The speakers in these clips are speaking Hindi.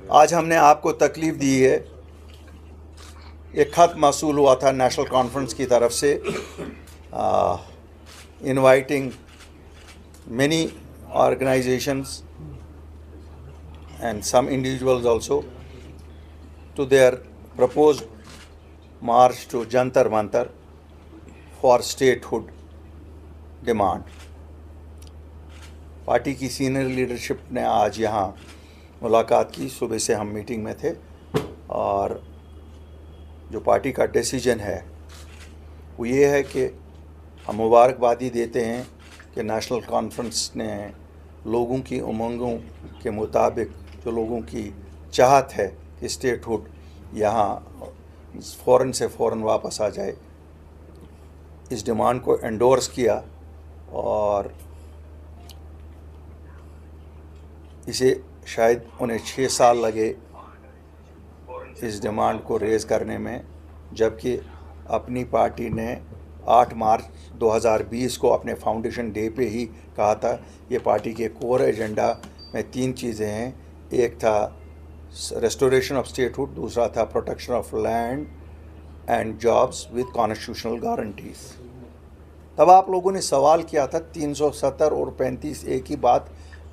आज हमने आपको तकलीफ़ दी है। एक ख़त मौसूल हुआ था नेशनल कॉन्फ्रेंस की तरफ से inviting many organizations and some individuals also to their proposed march to Jantar Mantar for statehood demand. Party की सीनियर लीडरशिप ने आज यहाँ मुलाकात की। सुबह से हम मीटिंग में थे और जो पार्टी का डिसीजन है वो ये है कि हम मुबारकबादी देते हैं कि नेशनल कॉन्फ्रेंस ने लोगों की उमंगों के मुताबिक जो लोगों की चाहत है कि स्टेटहुड यहाँ फ़ौरन से फ़ौरन वापस आ जाए, इस डिमांड को एंडोर्स किया और इसे शायद उन्हें 6 साल लगे इस डिमांड को रेज़ करने में, जबकि अपनी पार्टी ने 8 मार्च 2020 को अपने फाउंडेशन डे पे ही कहा था ये पार्टी के कोर एजेंडा में 3 चीज़ें हैं। एक था रेस्टोरेशन ऑफ स्टेटहुड, दूसरा था protection of land and jobs with constitutional guarantees. तब आप लोगों ने सवाल किया था 370 और 35 एक ही बात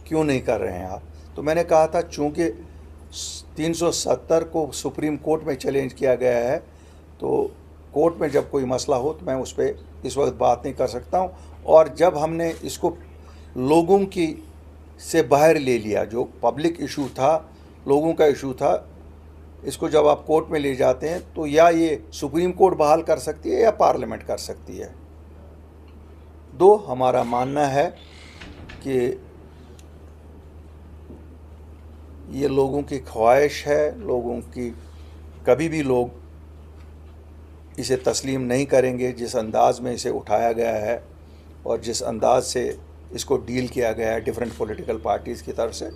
क्यों नहीं कर रहे हैं आप। तो मैंने कहा था चूँकि 370 को सुप्रीम कोर्ट में चैलेंज किया गया है, तो कोर्ट में जब कोई मसला हो तो मैं उस पर इस वक्त बात नहीं कर सकता हूँ। और जब हमने इसको लोगों की से बाहर ले लिया, जो पब्लिक इशू था, लोगों का इशू था, इसको जब आप कोर्ट में ले जाते हैं तो या ये सुप्रीम कोर्ट बहाल कर सकती है या पार्लियामेंट कर सकती है। दो, हमारा मानना है कि ये लोगों की ख्वाहिश है, लोगों की कभी भी लोग इसे तस्लीम नहीं करेंगे जिस अंदाज़ में इसे उठाया गया है और जिस अंदाज़ से इसको डील किया गया है डिफरेंट पॉलिटिकल पार्टीज़ की तरफ से।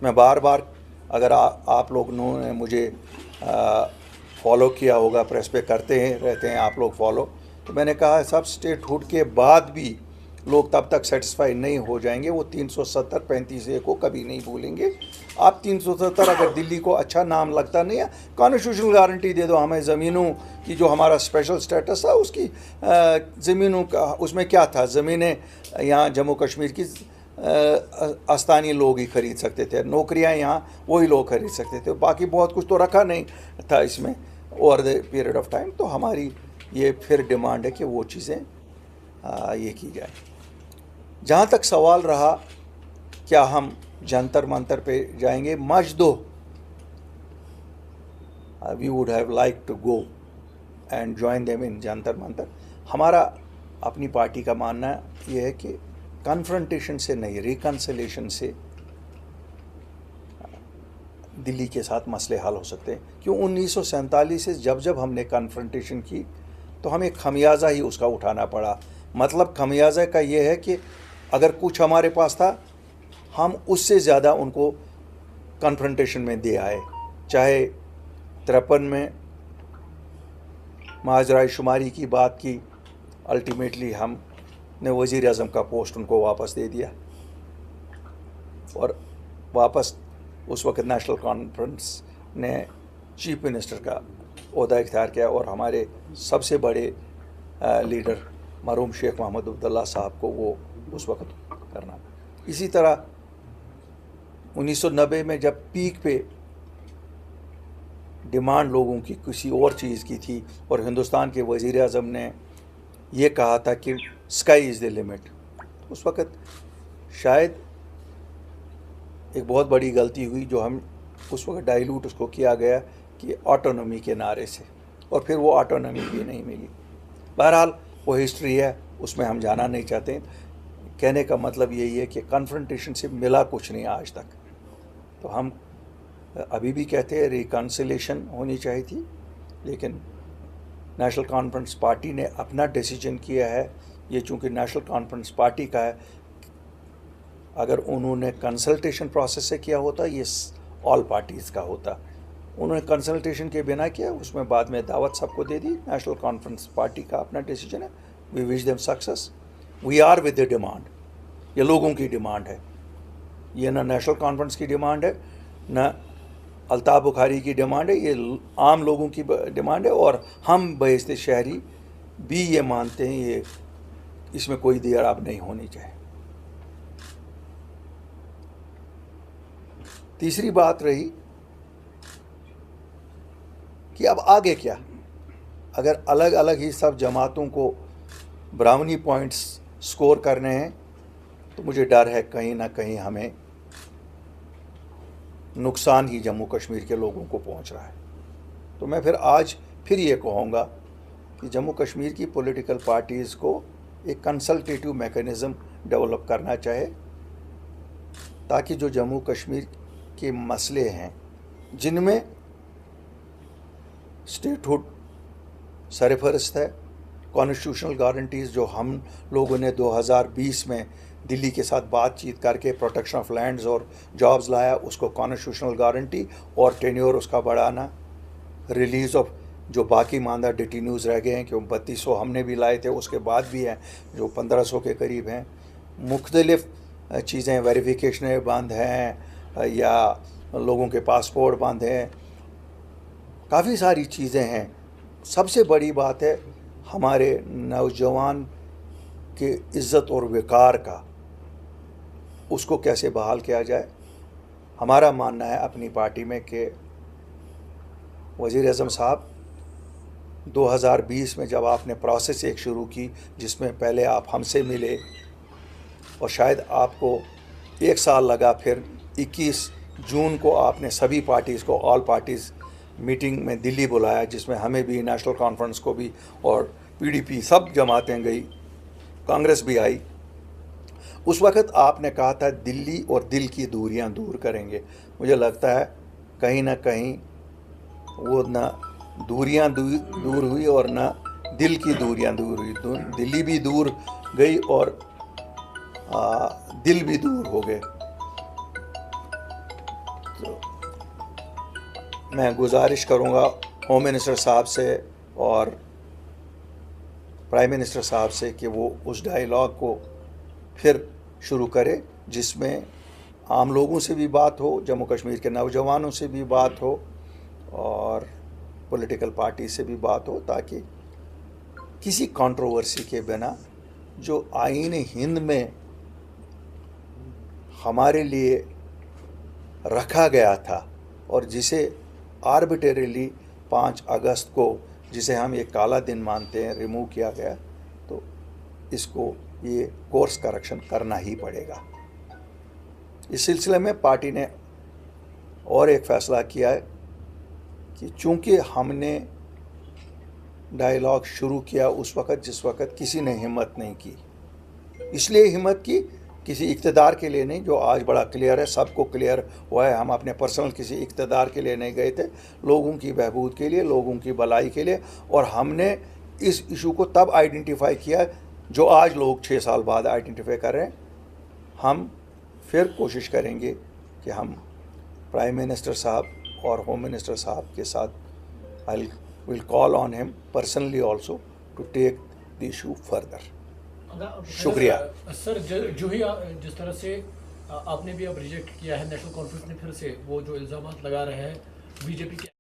मैं बार बार, अगर आप लोगों ने मुझे फॉलो किया होगा, प्रेस पे करते हैं रहते हैं आप लोग फॉलो, तो मैंने कहा सब स्टेटहुड के बाद भी लोग तब तक सेटिस्फाई नहीं हो जाएंगे, वो 370 35 ए को कभी नहीं भूलेंगे। आप 370 अगर दिल्ली को अच्छा नाम लगता नहीं है, कॉन्स्टिट्यूशनल गारंटी दे दो हमें ज़मीनों की, जो हमारा स्पेशल स्टेटस था उसकी ज़मीनों का, उसमें क्या था, ज़मीनें यहाँ जम्मू कश्मीर की स्थानीय लोग ही खरीद सकते थे, नौकरियाँ यहाँ वही लोग खरीद सकते थे, बाकी बहुत कुछ तो रखा नहीं था इसमें over the period of time. तो हमारी ये फिर डिमांड है कि वो चीज़ें ये की जाए। जहाँ तक सवाल रहा क्या हम जंतर मंतर पे जाएंगे, much though we would have like to go and join them in Jantar Mantar. हमारा अपनी पार्टी का मानना ये है कि कन्फ्रंटेशन से नहीं, रिकन्सिलेशन से दिल्ली के साथ मसले हल हो सकते हैं। क्यों 1947 से जब जब हमने कन्फ्रंटेशन की तो हमें खमियाजा ही उसका उठाना पड़ा। मतलब खमियाजा का ये है कि अगर कुछ हमारे पास था हम उससे ज़्यादा उनको कन्फ्रंटेशन में दे आए। चाहे 53 में माजराई शुमारी की बात की, अल्टीमेटली हमने वज़ीर आज़म का पोस्ट उनको वापस दे दिया और वापस उस वक्त नेशनल कॉन्फ्रेंस ने चीफ मिनिस्टर का ओहदा इख्तियार किया और हमारे सबसे बड़े लीडर मरहूम शेख मोहम्मद अब्दुल्ला साहब को वो उस वक्त करना। इसी तरह 1990 में जब पीक पे डिमांड लोगों की किसी और चीज़ की थी और हिंदुस्तान के वज़ीर आज़म ने ये कहा था कि स्काई इज़ द लिमिट, उस वक्त शायद एक बहुत बड़ी गलती हुई जो हम उस वक्त डाइल्यूट उसको किया गया कि ऑटोनॉमी के नारे से, और फिर वो ऑटोनॉमी भी नहीं मिली। बहरहाल वो हिस्ट्री है, उसमें हम जाना नहीं चाहते। कहने का मतलब यही है कि कन्फ्रंटेशन से मिला कुछ नहीं आज तक। तो हम अभी भी कहते हैं रिकन्सिलेशन होनी चाहिए थी, लेकिन नेशनल कॉन्फ्रेंस पार्टी ने अपना डिसीजन किया है। ये चूँकि नेशनल कॉन्फ्रेंस पार्टी का है, अगर उन्होंने कंसल्टेशन प्रोसेस से किया होता ये ऑल पार्टीज़ का होता। उन्होंने कंसल्टेशन के बिना किया, उसमें बाद में दावत सबको दे दी। नेशनल कॉन्फ्रेंस पार्टी का अपना डिसीजन है। We wish them success. We are with the demand, ये लोगों की डिमांड है, ये ना नेशनल कॉन्फ्रेंस की डिमांड है, ना अल्ताफ़ बुखारी की डिमांड है, ये आम लोगों की डिमांड है, और हम बहिश्ते शहरी भी ये मानते हैं, ये इसमें कोई देर अब नहीं होनी चाहिए। तीसरी बात रही कि अब आगे क्या। अगर अलग अलग ही सब जमातों को ब्राउनी पॉइंट्स स्कोर करने हैं तो मुझे डर है कहीं ना कहीं हमें नुकसान ही जम्मू कश्मीर के लोगों को पहुंच रहा है। तो मैं आज फिर ये कहूँगा कि जम्मू कश्मीर की पॉलिटिकल पार्टीज़ को एक कंसल्टेटिव मैकेनिज़्म डेवलप करना चाहिए, ताकि जो जम्मू कश्मीर के मसले हैं जिनमें स्टेटहुड सरफहरिस्त है, कॉन्स्टिट्यूशनल गारंटीज़ जो हम लोगों ने 2020 में दिल्ली के साथ बातचीत करके प्रोटेक्शन ऑफ लैंड्स और जॉब्स लाया, उसको कॉन्स्टिट्यूशनल गारंटी और टेन्योर उसका बढ़ाना, रिलीज़ ऑफ जो बाकी मानदा डिटेन्यूज़ रह गए हैं, कि 3200 हमने भी लाए थे, उसके बाद भी हैं जो 1500 के करीब हैं, मुख्तलिफ़ चीज़ें वेरिफिकेशन बंद हैं या लोगों के पासपोर्ट बंद हैं, काफ़ी सारी चीज़ें हैं। सबसे बड़ी बात है हमारे नौजवान के इज़्ज़त और वक़ार का, उसको कैसे बहाल किया जाए। हमारा मानना है अपनी पार्टी में कि वज़ीर-ए-आज़म साहब 2020 में जब आपने प्रोसेस एक शुरू की, जिसमें पहले आप हमसे मिले और शायद आपको 1 साल लगा, फिर 21 जून को आपने सभी पार्टीज़ को, ऑल पार्टीज़ मीटिंग में दिल्ली बुलाया, जिसमें हमें भी, नेशनल कॉन्फ्रेंस को भी, और PDP सब जमातें गई, कांग्रेस भी आई। उस वक़्त आपने कहा था दिल्ली और दिल की दूरियां दूर करेंगे। मुझे लगता है कहीं ना कहीं वो ना दूरियां दूर हुई और ना दिल की दूरियां दूर हुई। दिल्ली भी दूर गई और दिल भी दूर हो गए। तो मैं गुजारिश करूँगा होम मिनिस्टर साहब से और प्राइम मिनिस्टर साहब से कि वो उस डायलॉग को फिर शुरू करे, जिसमें आम लोगों से भी बात हो, जम्मू कश्मीर के नौजवानों से भी बात हो और पॉलिटिकल पार्टी से भी बात हो, ताकि किसी कंट्रोवर्सी के बिना जो आईन हिंद में हमारे लिए रखा गया था और जिसे आर्बिट्रेरीली 5 अगस्त को, जिसे हम एक काला दिन मानते हैं, रिमूव किया गया, तो इसको ये कोर्स करेक्शन करना ही पड़ेगा। इस सिलसिले में पार्टी ने और एक फ़ैसला किया है कि चूँकि हमने डायलॉग शुरू किया उस वक़्त जिस वक़्त किसी ने हिम्मत नहीं की, इसलिए हिम्मत की किसी इक़्तिदार के लिए नहीं, जो आज बड़ा क्लियर है, सबको क्लियर हुआ है, हम अपने पर्सनल किसी इक़्तिदार के लिए नहीं गए थे, लोगों की बहबूद के लिए, लोगों की भलाई के लिए। और हमने इस इशू को तब आइडेंटिफाई किया जो आज लोग 6 साल बाद आइडेंटिफाई कर रहे हैं। हम फिर कोशिश करेंगे कि हम प्राइम मिनिस्टर साहब और होम मिनिस्टर साहब के साथ I will call on him personally also to take the issue further. शुक्रिया सर। जो ही जिस तरह से आपने भी अब रिजेक्ट किया है, नेशनल कॉन्फ्रेंस ने फिर से वो जो इल्ज़ाम लगा रहे हैं बीजेपी के